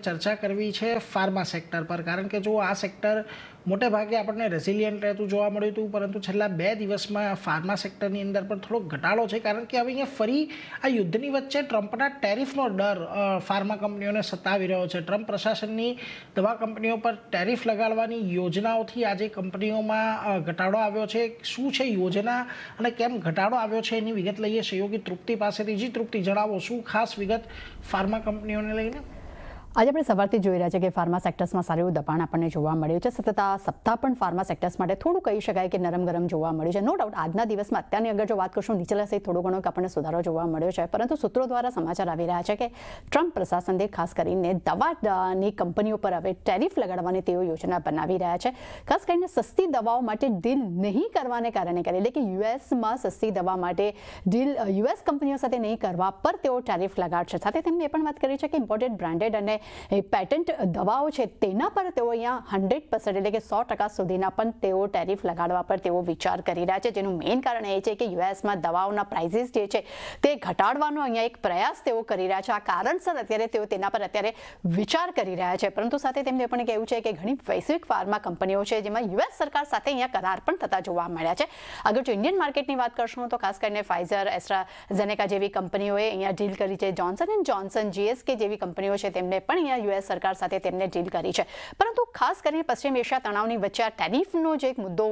ચર્ચા કરવી છે ફાર્મા સેક્ટર પર, કારણ કે જો આ સેક્ટર મોટે ભાગે આપણને રેઝિલિયન્ટ રહેતું જોવા મળ્યું હતું, પરંતુ છેલ્લા 2 દિવસમાં ફાર્મા સેક્ટરની અંદર પણ થોડો ઘટાડો છે, કારણ કે હવે અહીંયા ફરી આ યુદ્ધની વચ્ચે ટ્રમ્પના ટેરિફનો ડર ફાર્મા કંપનીઓને સતાવી રહ્યો છે. ટ્રમ્પ પ્રશાસનની દવા કંપનીઓ પર ટેરિફ લગાડવાની યોજનાઓથી આજે કંપનીઓમાં ઘટાડો આવ્યો છે. શું છે યોજના અને કેમ ઘટાડો આવ્યો છે એની વિગત લઈએ સહયોગી તૃપ્તિ પાસેથી. જી તૃપ્તિ, જણાવો શું ખાસ વિગત ફાર્મા કંપનીઓને લઈને? આજે આપણે સવારથી જોઈ રહ્યા છે કે ફાર્મા સેક્ટર્સમાં સારું એવું દબાણ આપણને જોવા મળ્યું છે. સતત આ સપ્તાહ પણ ફાર્મા સેક્ટર્સ માટે થોડું કહી શકાય કે નરમ ગરમ જોવા મળ્યું છે. નો ડાઉટ આજના દિવસમાં અત્યારની અગર જો વાત કરશું નીચલા સહિત થોડો ઘણો આપણને સુધારો જોવા મળ્યો છે, પરંતુ સૂત્રો દ્વારા સમાચાર આવી રહ્યા છે કે ટ્રમ્પ પ્રશાસને ખાસ કરીને દવાની કંપનીઓ પર હવે ટેરિફ લગાડવાની તેઓ યોજના બનાવી રહ્યા છે. ખાસ કરીને સસ્તી દવાઓ માટે ડીલ નહીં કરવાને કારણે એટલે કે યુએસમાં સસ્તી દવા માટે ડીલ યુએસ કંપનીઓ સાથે નહીં કરવા પર તેઓ ટેરિફ લગાડશે. સાથે તેમણે એ પણ વાત કરી છે કે ઇમ્પોર્ટેડ બ્રાન્ડેડ અને પેટન્ટ દવાઓ છે તેના પર તેઓ અહીંયા 100% એટલે કે 100% સુધીના પણ તેઓ ટેરિફ લગાડવા પર તેઓ વિચાર કરી રહ્યા છે, જેનું મેઇન કારણ એ છે કે યુએસમાં દવાઓના પ્રાઇસીસ જે છે તે ઘટાડવાનો અહીંયા એક પ્રયાસ તેઓ કરી રહ્યા છે. આ કારણસર અત્યારે તેઓ તેના પર અત્યારે વિચાર કરી રહ્યા છે, પરંતુ સાથે તેમને પણ કહેવું છે કે ઘણી વૈશ્વિક ફાર્મા કંપનીઓ છે જેમાં યુએસ સરકાર સાથે અહીંયા કરાર પણ થતા જોવા મળ્યા છે. અગર જો ઇન્ડિયન માર્કેટની વાત કરશું તો ખાસ કરીને ફાઇઝર, એસ્ટ્રાઝેનેકા જેવી કંપનીઓએ અહીંયા ડીલ કરી છે. જોન્સન એન્ડ જોન્સન, GSK જેવી કંપનીઓ છે તેમને પણ અહીંયા યુએસ સરકાર સાથે તેમને ડીલ કરી છે. પરંતુ ખાસ કરીને પશ્ચિમ એશિયા તણાવની વચ્ચે આ ટેરિફનો જે એક મુદ્દો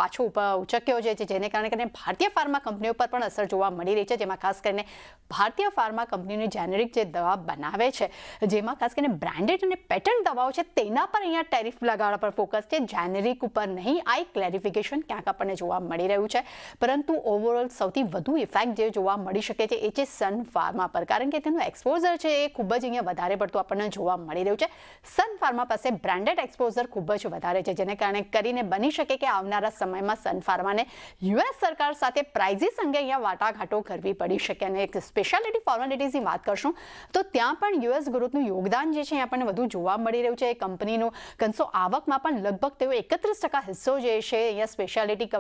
પાછો ઉચક્યો છે, જેને કારણે ભારતીય ફાર્મા કંપનીઓ પર પણ અસર જોવા મળી રહી છે, જેમાં ખાસ કરીને ભારતીય ફાર્મા કંપનીની જેનેરિક જે દવા બનાવે છે, જેમાં ખાસ કરીને બ્રાન્ડેડ અને પેટન્ટ દવાઓ છે તેના પર અહીંયા ટેરિફ લગાડવા પર ફોકસ છે, જેનેરિક ઉપર નહીં. આ એક ક્લેરિફિકેશન ક્યાંક આપણને જોવા મળી રહ્યું છે, પરંતુ ઓવરઓલ સૌથી વધુ ઇફેક્ટ જે જોવા મળી શકે છે એ છે સન ફાર્મા પર, કારણ કે તેનું એક્સપોઝર છે એ ખૂબ જ અહીંયા વધારે પડતું આપણને જોવા મળી રહ્યું છે. સન ફાર્મા પાસે બ્રાન્ડેડ એક્સપોઝર ખૂબ જ વધારે છે, જેને કારણે કરીને બની શકે કે આવનારા સમયમાં સન ફાર્માને યુએસ સરકાર સાથે પ્રાઇઝીસ અંગે અહીંયા વાટાઘાટો કરવી પડી શકે. અને એક સ્પેશિયાલિટી ફોર્માલિટીઝની વાત કરશું તો ત્યાં પણ યુએસ ગ્રોથનું યોગદાન જે છે એ આપણને વધુ જોવા મળી રહ્યું છે. એ કંપનીનું કંસો આવકમાં પણ લગભગ તેઓ 31% હિસ્સો જે છે અહીંયા સ્પેશિયાલિટી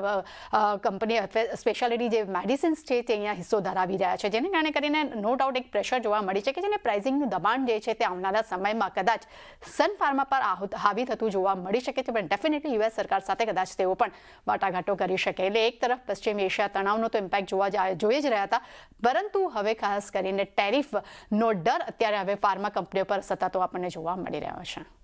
કંપની અથવા સ્પેશિયાલિટી જે મેડિસિન્સ છે તે અહીંયા હિસ્સો ધરાવી રહ્યા છે, જેને કારણે કરીને નો ડાઉટ એક પ્રેશર જોવા મળી છે કે જેને પ્રાઇઝિંગનું દબાણ જે છે તે આવનારા સમયમાં કદાચ સન ફાર્મા પર હાવી થતું જોવા મળી શકે છે. પણ ડેફિનેટલી યુએસ સરકાર સાથે કદાચ તેઓ પણ વાટાઘાટો કરી શકે. એટલે એક તરફ પશ્ચિમ એશિયા તણાવનો તો ઇમ્પેક્ટ જોઈ જ રહ્યા હતા, પરંતુ હવે ખાસ કરીને ટેરિફનો ડર અત્યારે હવે ફાર્મા કંપનીઓ પર સતત આપણને જોવા મળી રહ્યો છે.